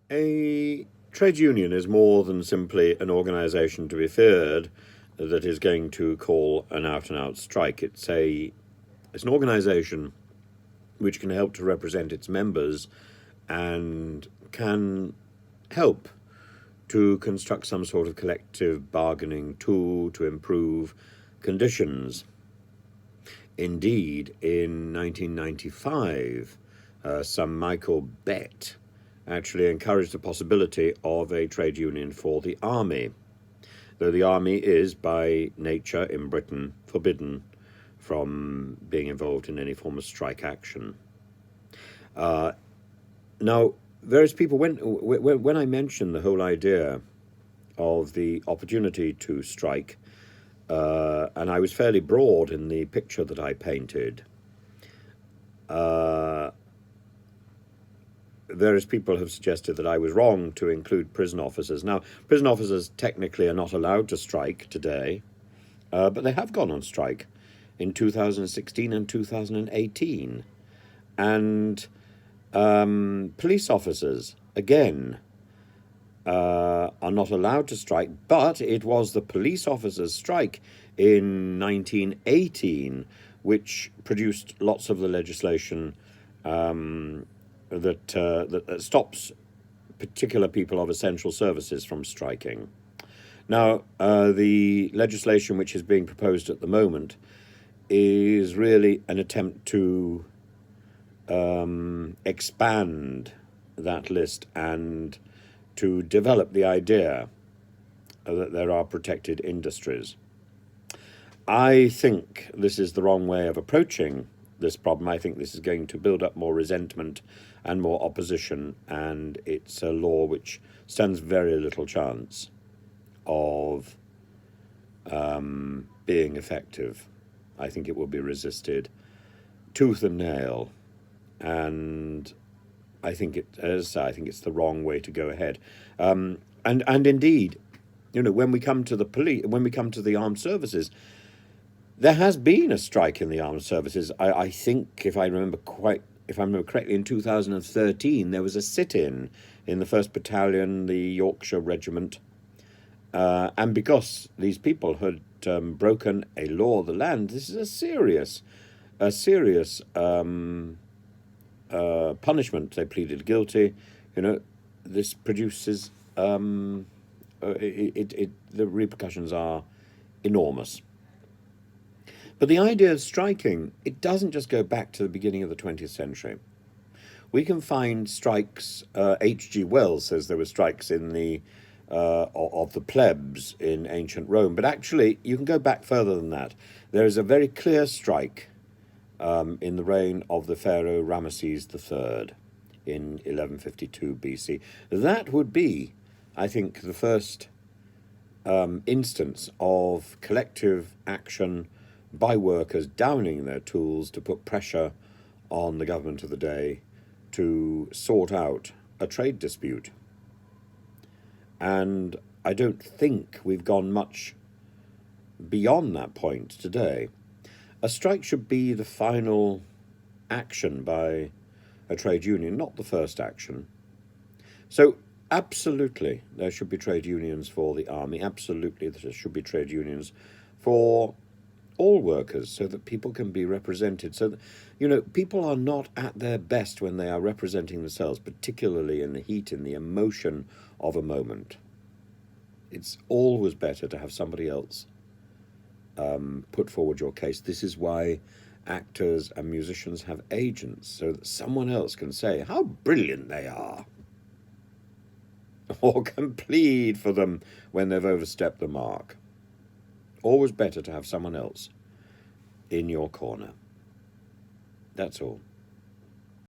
A trade union is more than simply an organisation to be feared that is going to call an out and out strike. It's an organisation which can help to represent its members and can help to construct some sort of collective bargaining tool to improve conditions. Indeed, in 1995, some Michael Bett actually encouraged the possibility of a trade union for the army, though the army is by nature in Britain forbidden from being involved in any form of strike action. Now, various people, when I mentioned the whole idea of the opportunity to strike, and I was fairly broad in the picture that I painted, various people have suggested that I was wrong to include prison officers. Now, prison officers technically are not allowed to strike today, but they have gone on strike in 2016 and 2018. And police officers, again, are not allowed to strike, but it was the police officers' strike in 1918 which produced lots of the legislation that stops particular people of essential services from striking. Now, the legislation which is being proposed at the moment is really an attempt to expand that list and to develop the idea that there are protected industries. I think this is the wrong way of approaching this problem. I think this is going to build up more resentment and more opposition, and it's a law which stands very little chance of being effective. I think it will be resisted tooth and nail, and I think it's the wrong way to go ahead. And indeed, when we come to the police, when we come to the armed services, there has been a strike in the armed services. I think, if I remember correctly, in 2013 there was a sit-in in the 1st Battalion, the Yorkshire Regiment, and because these people had broken a law of the land, this is a serious punishment. They pleaded guilty. This produces the repercussions are enormous. But the idea of striking, it doesn't just go back to the beginning of the 20th century. We can find strikes. H.G. Wells says there were strikes in the of the plebs in ancient Rome, but actually you can go back further than that. There is a very clear strike in the reign of the Pharaoh Ramesses III in 1152 BC. That would be, I think, the first instance of collective action by workers downing their tools to put pressure on the government of the day to sort out a trade dispute. And I don't think we've gone much beyond that point today. A strike should be the final action by a trade union, not the first action. So absolutely there should be trade unions for the army. Absolutely there should be trade unions for all workers, so that people can be represented, so that people are not at their best when they are representing themselves, particularly in the heat and the emotion of a moment. It's always better to have somebody else put forward your case. This is why actors and musicians have agents, so that someone else can say how brilliant they are, or can plead for them when they've overstepped the mark. Always better to have someone else in your corner. That's all.